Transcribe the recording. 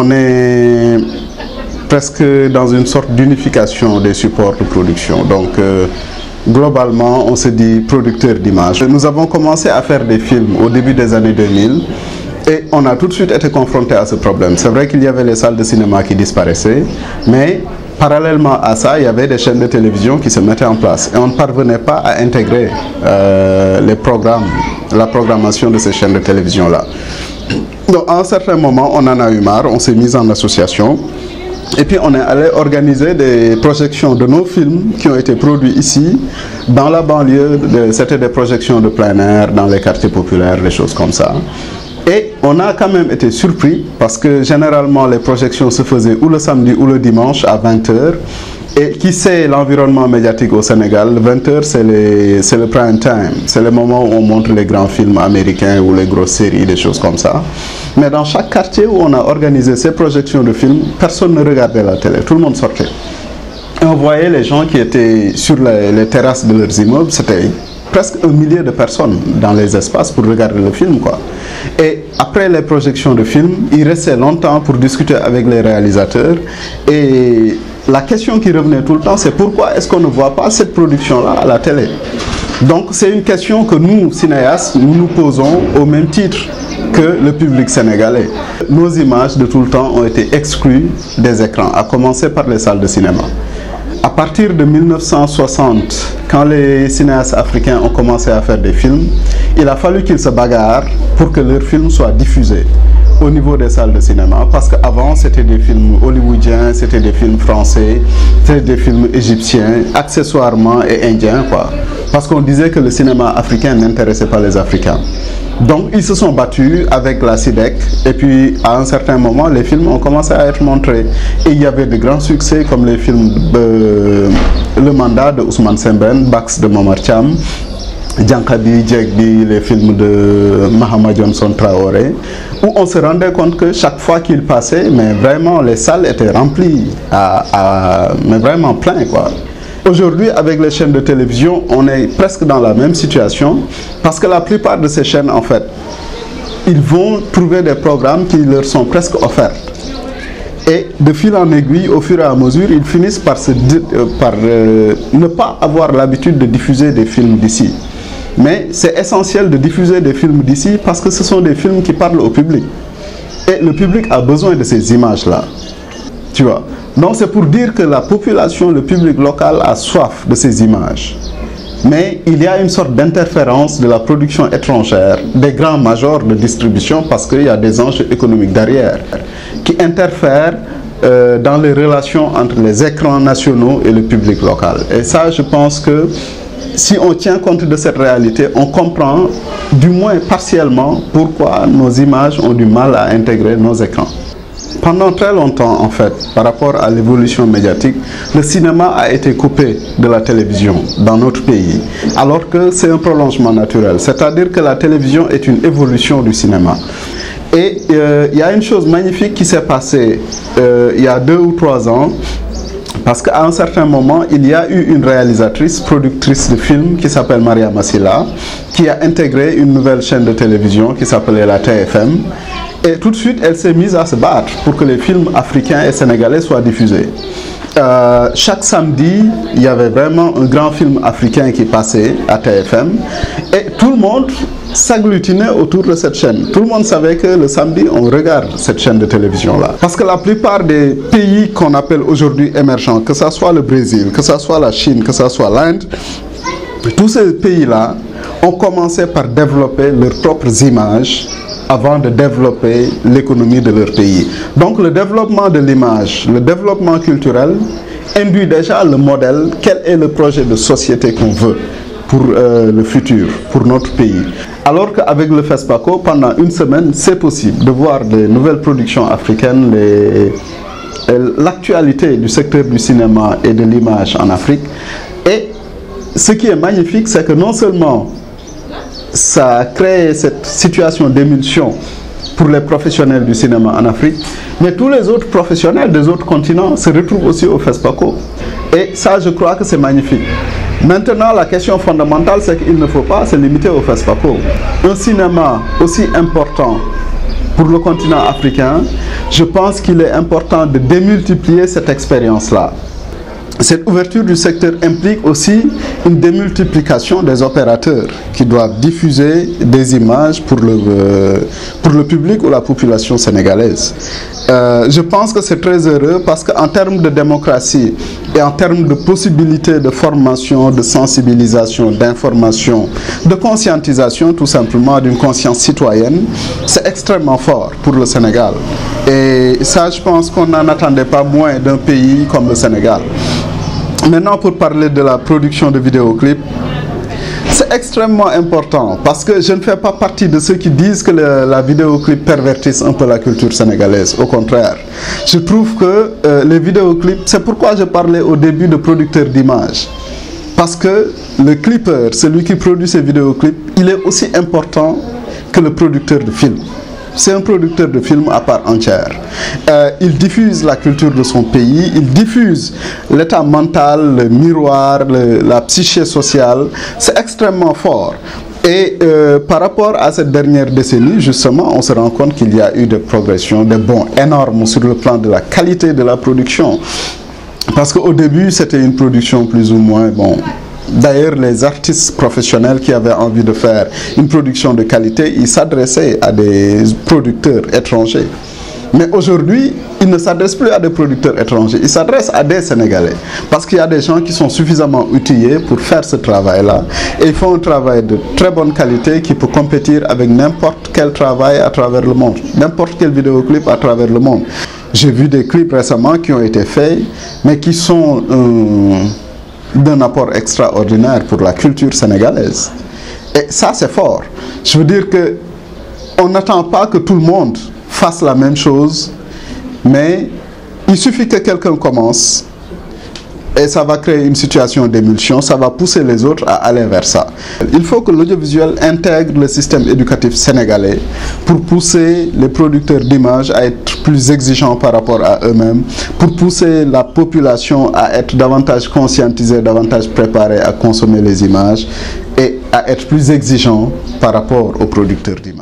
on est presque dans une sorte d'unification des supports de production. Donc, globalement, on se dit producteur d'images. Nous avons commencé à faire des films au début des années 2000 et on a tout de suite été confronté à ce problème. C'est vrai qu'il y avait les salles de cinéma qui disparaissaient, mais parallèlement à ça, il y avait des chaînes de télévision qui se mettaient en place et on ne parvenait pas à intégrer les programmes, la programmation de ces chaînes de télévision-là. Donc, à un certain moment, on en a eu marre, on s'est mis en association. Et puis on est allé organiser des projections de nos films qui ont été produits ici, dans la banlieue. C'était des projections de plein air, dans les quartiers populaires, des choses comme ça. Et on a quand même été surpris parce que généralement les projections se faisaient ou le samedi ou le dimanche à 20h. Et qui sait l'environnement médiatique au Sénégal, 20h c'est le prime time, c'est le moment où on montre les grands films américains ou les grosses séries, des choses comme ça. Mais dans chaque quartier où on a organisé ces projections de films, personne ne regardait la télé, tout le monde sortait. Et on voyait les gens qui étaient sur les terrasses de leurs immeubles, c'était presque 1 millier de personnes dans les espaces pour regarder le film, quoi. Et après les projections de films, il restait longtemps pour discuter avec les réalisateurs et la question qui revenait tout le temps, c'est pourquoi est-ce qu'on ne voit pas cette production-là à la télé? Donc c'est une question que nous, cinéastes, nous posons au même titre que le public sénégalais. Nos images de tout le temps ont été exclues des écrans, à commencer par les salles de cinéma. À partir de 1960, quand les cinéastes africains ont commencé à faire des films, il a fallu qu'ils se bagarrent pour que leurs films soient diffusés au niveau des salles de cinéma, parce qu'avant c'était des films hollywoodiens, c'était des films français, c'était des films égyptiens, accessoirement et indiens, quoi. Parce qu'on disait que le cinéma africain n'intéressait pas les Africains. Donc ils se sont battus avec la SIDEC et puis à un certain moment les films ont commencé à être montrés. Et il y avait de grands succès comme les films Le Mandat de Ousmane Sembène, Bax de Momar Thiam, Djankabi, Djekbi, les films de Mahama Johnson Traoré, où on se rendait compte que chaque fois qu'il passait, mais vraiment les salles étaient remplies, mais vraiment plein, quoi. Aujourd'hui, avec les chaînes de télévision, on est presque dans la même situation, parce que la plupart de ces chaînes, en fait, ils vont trouver des programmes qui leur sont presque offerts. Et de fil en aiguille, au fur et à mesure, ils finissent par ne pas avoir l'habitude de diffuser des films d'ici. Mais c'est essentiel de diffuser des films d'ici parce que ce sont des films qui parlent au public. Et le public a besoin de ces images-là. Tu vois. Donc c'est pour dire que la population, le public local a soif de ces images. Mais il y a une sorte d'interférence de la production étrangère, des grands majors de distribution, parce qu'il y a des enjeux économiques derrière, qui interfèrent dans les relations entre les écrans nationaux et le public local. Et ça, je pense que si on tient compte de cette réalité, on comprend du moins partiellement pourquoi nos images ont du mal à intégrer nos écrans. Pendant très longtemps, en fait, par rapport à l'évolution médiatique, le cinéma a été coupé de la télévision dans notre pays, alors que c'est un prolongement naturel. C'est-à-dire que la télévision est une évolution du cinéma. Et il y a une chose magnifique qui s'est passée il y a 2 ou 3 ans, parce qu'à un certain moment, il y a eu une réalisatrice, productrice de films qui s'appelle Maria Massila, qui a intégré une nouvelle chaîne de télévision qui s'appelait la TFM. Et tout de suite, elle s'est mise à se battre pour que les films africains et sénégalais soient diffusés. Chaque samedi, il y avait vraiment un grand film africain qui passait à TFM. Et tout le monde s'agglutinait autour de cette chaîne. Tout le monde savait que le samedi, on regarde cette chaîne de télévision-là. Parce que la plupart des pays qu'on appelle aujourd'hui émergents, que ce soit le Brésil, que ce soit la Chine, que ce soit l'Inde, tous ces pays-là ont commencé par développer leurs propres images avant de développer l'économie de leur pays. Donc le développement de l'image, le développement culturel induit déjà le modèle, quel est le projet de société qu'on veut pour le futur, pour notre pays. Alors qu'avec le FESPACO, pendant une semaine, c'est possible de voir des nouvelles productions africaines, l'actualité du secteur du cinéma et de l'image en Afrique. Et ce qui est magnifique, c'est que non seulement ça a créé cette situation d'émulsion pour les professionnels du cinéma en Afrique, mais tous les autres professionnels des autres continents se retrouvent aussi au FESPACO. Et ça, je crois que c'est magnifique. Maintenant, la question fondamentale, c'est qu'il ne faut pas se limiter au FESPACO. Un cinéma aussi important pour le continent africain, je pense qu'il est important de démultiplier cette expérience-là. Cette ouverture du secteur implique aussi une démultiplication des opérateurs qui doivent diffuser des images pour le public ou la population sénégalaise. Je pense que c'est très heureux parce qu'en termes de démocratie et en termes de possibilités de formation, de sensibilisation, d'information, de conscientisation tout simplement, d'une conscience citoyenne, c'est extrêmement fort pour le Sénégal. Et ça, je pense qu'on n'en attendait pas moins d'un pays comme le Sénégal. Maintenant, pour parler de la production de vidéoclips, c'est extrêmement important parce que je ne fais pas partie de ceux qui disent que la vidéoclip pervertisse un peu la culture sénégalaise. Au contraire, je trouve que les vidéoclips, c'est pourquoi je parlais au début de producteur d'images. Parce que le clipper, celui qui produit ces vidéoclips, il est aussi important que le producteur de film. C'est un producteur de films à part entière. Il diffuse la culture de son pays, il diffuse l'état mental, le miroir, la psyché sociale. C'est extrêmement fort. Et par rapport à cette dernière décennie, justement, on se rend compte qu'il y a eu des progressions, des bonds énormes sur le plan de la qualité de la production. Parce qu'au début, c'était une production plus ou moins, bon... D'ailleurs, les artistes professionnels qui avaient envie de faire une production de qualité, ils s'adressaient à des producteurs étrangers. Mais aujourd'hui, ils ne s'adressent plus à des producteurs étrangers, ils s'adressent à des Sénégalais. Parce qu'il y a des gens qui sont suffisamment outillés pour faire ce travail-là. Et ils font un travail de très bonne qualité qui peut compétir avec n'importe quel travail à travers le monde. N'importe quel vidéoclip à travers le monde. J'ai vu des clips récemment qui ont été faits, mais qui sont... d'un apport extraordinaire pour la culture sénégalaise. Et ça, c'est fort. Je veux dire que on n'attend pas que tout le monde fasse la même chose, mais il suffit que quelqu'un commence et ça va créer une situation d'émulsion, ça va pousser les autres à aller vers ça. Il faut que l'audiovisuel intègre le système éducatif sénégalais pour pousser les producteurs d'images à être plus exigeants par rapport à eux-mêmes, pour pousser la population à être davantage conscientisée, davantage préparée à consommer les images et à être plus exigeants par rapport aux producteurs d'images.